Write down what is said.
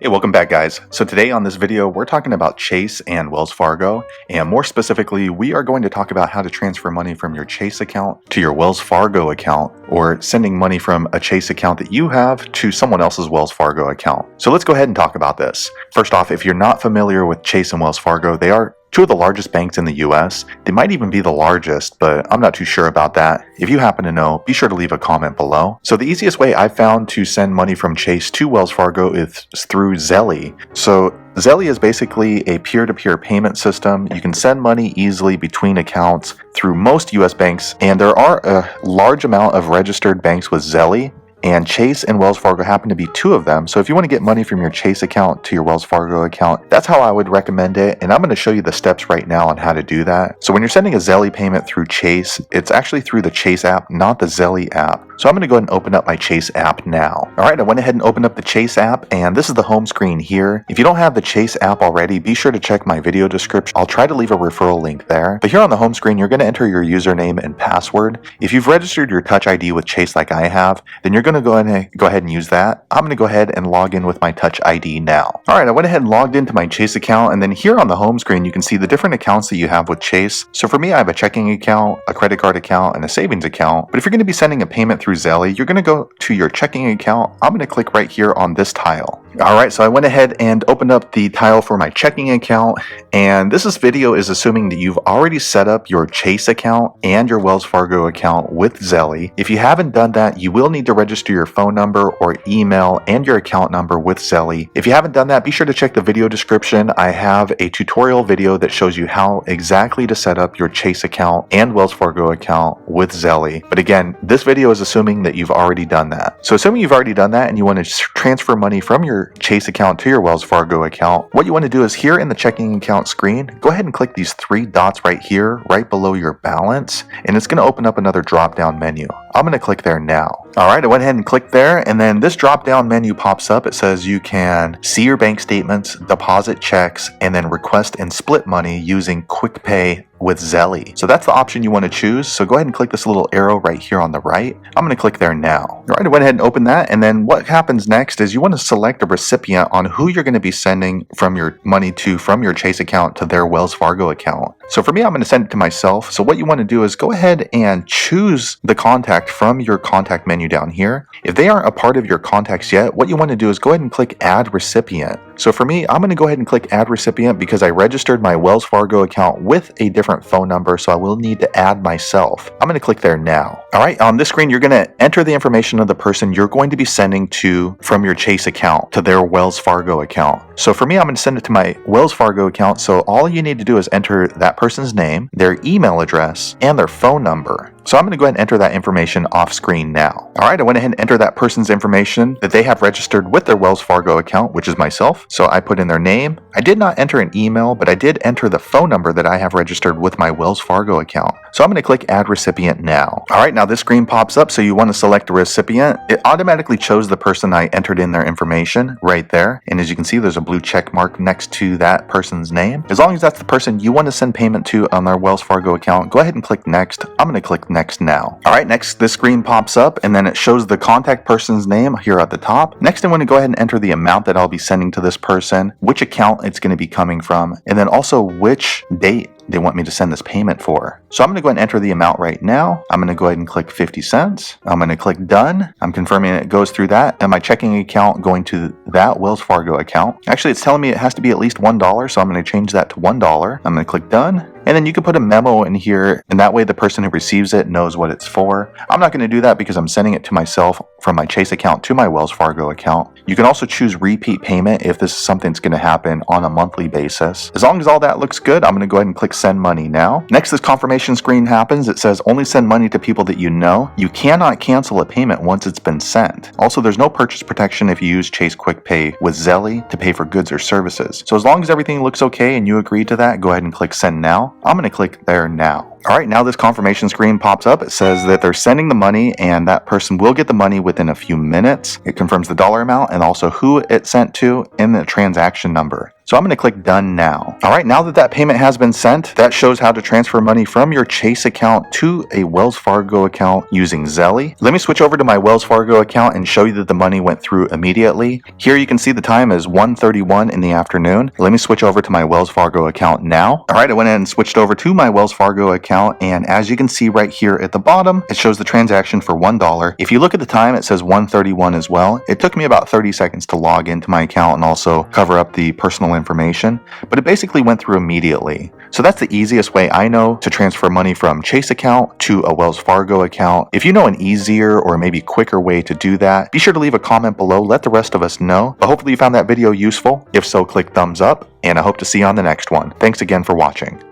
Hey, welcome back guys. So today on this video, we're talking about Chase and Wells Fargo, and more specifically, we are going to talk about how to transfer money from your Chase account to your Wells Fargo account, or sending money from a Chase account that you have to someone else's Wells Fargo account. So let's go ahead and talk about this. First off, if you're not familiar with Chase and Wells Fargo, they are two of the largest banks in the US. They might even be the largest, but I'm not too sure about that. If you happen to know, be sure to leave a comment below. So the easiest way I've found to send money from Chase to Wells Fargo is through Zelle. So Zelle is basically a peer-to-peer payment system. You can send money easily between accounts through most US banks, and there are a large amount of registered banks with Zelle. And Chase and Wells Fargo happen to be two of them. So if you want to get money from your Chase account to your Wells Fargo account, that's how I would recommend it. And I'm going to show you the steps right now on how to do that. So when you're sending a Zelle payment through Chase, it's actually through the Chase app, not the Zelle app. So I'm going to go ahead and open up my Chase app now. All right, I went ahead and opened up the Chase app, and this is the home screen here. If you don't have the Chase app already, be sure to check my video description. I'll try to leave a referral link there. But here on the home screen, you're going to enter your username and password. If you've registered your Touch ID with Chase like I have, then you're going to go ahead and use that. I'm going to go ahead and log in with my Touch ID now. All right, I went ahead and logged into my Chase account, and then here on the home screen, you can see the different accounts that you have with Chase. So for me, I have a checking account, a credit card account, and a savings account. But if you're going to be sending a payment through Zelle, you're going to go to your checking account. I'm going to click right here on this tile. All right, so I went ahead and opened up the tile for my checking account, and this video is assuming that you've already set up your Chase account and your Wells Fargo account with Zelle. If you haven't done that, you will need to register your phone number or email and your account number with Zelle. If you haven't done that, be sure to check the video description. I have a tutorial video that shows you how exactly to set up your Chase account and Wells Fargo account with Zelle. But again, this video is assuming that you've already done that. So assuming you've already done that and you want to transfer money from your Chase account to your Wells Fargo account, what you want to do is here in the checking account screen, go ahead and click these three dots right here, right below your balance, and it's going to open up another drop-down menu. I'm going to click there now. All right, I went ahead and clicked there, and then this drop-down menu pops up. It says you can see your bank statements, deposit checks, and then request and split money using Quick Pay with Zelle. So that's the option you want to choose. So go ahead and click this little arrow right here on the right. I'm going to click there now. All right, I went ahead and opened that, and then what happens next is you want to select a recipient on who you're going to be sending from your money to from your Chase account to their Wells Fargo account. So for me, I'm going to send it to myself. So what you want to do is go ahead and choose the contact from your contact menu down here. If they aren't a part of your contacts yet, what you want to do is go ahead and click Add Recipient. So for me, I'm going to go ahead and click Add Recipient because I registered my Wells Fargo account with a different phone number, so I will need to add myself. I'm going to click there now. All right, on this screen, you're going to enter the information of the person you're going to be sending to from your Chase account to their Wells Fargo account. So for me, I'm going to send it to my Wells Fargo account, so all you need to do is enter that person's name, their email address, and their phone number. So I'm going to go ahead and enter that information off screen now. All right, I went ahead and entered that person's information that they have registered with their Wells Fargo account, which is myself. So I put in their name. I did not enter an email, but I did enter the phone number that I have registered with my Wells Fargo account. So I'm going to click Add Recipient now. All right, now this screen pops up, so you want to select a recipient. It automatically chose the person I entered in their information right there. And as you can see, there's a blue check mark next to that person's name. As long as that's the person you want to send payment to on their Wells Fargo account, go ahead and click Next. I'm going to click Next now. All right, next this screen pops up, and then it shows the contact person's name here at the top. Next, I want to go ahead and enter the amount that I'll be sending to this person, which account it's going to be coming from, and then also which date they want me to send this payment for. So I'm going to go ahead and enter the amount right now. I'm going to go ahead and click 50 cents. I'm going to click Done. I'm confirming it goes through that, and my checking account going to that Wells Fargo account. Actually, it's telling me it has to be at least $1, so I'm going to change that to $1. I'm going to click Done. And then you can put a memo in here, and that way the person who receives it knows what it's for. I'm not going to do that because I'm sending it to myself from my Chase account to my Wells Fargo account. You can also choose repeat payment if this is something that's going to happen on a monthly basis. As long as all that looks good, I'm going to go ahead and click Send Money now. Next, this confirmation screen happens. It says only send money to people that you know. You cannot cancel a payment once it's been sent. Also, there's no purchase protection if you use Chase Quick Pay with Zelle to pay for goods or services. So as long as everything looks okay and you agree to that, go ahead and click Send Now. I'm going to click there now. All right, now this confirmation screen pops up. It says that they're sending the money and that person will get the money within a few minutes. It confirms the dollar amount and also who it sent to and the transaction number. So I'm going to click done now. All right, now that that payment has been sent, that shows how to transfer money from your Chase account to a Wells Fargo account using Zelle. Let me switch over to my Wells Fargo account and show you that the money went through immediately. Here you can see the time is 1:31 in the afternoon. Let me switch over to my Wells Fargo account now. All right, I went in and switched over to my Wells Fargo account, and as you can see right here at the bottom, it shows the transaction for $1. If you look at the time, it says 1:31 as well. It took me about 30 seconds to log into my account and also cover up the personal information, but it basically went through immediately. So that's the easiest way I know to transfer money from Chase account to a Wells Fargo account. If you know an easier or maybe quicker way to do that, be sure to leave a comment below, let the rest of us know. But hopefully you found that video useful. If so, click thumbs up, and I hope to see you on the next one. Thanks again for watching.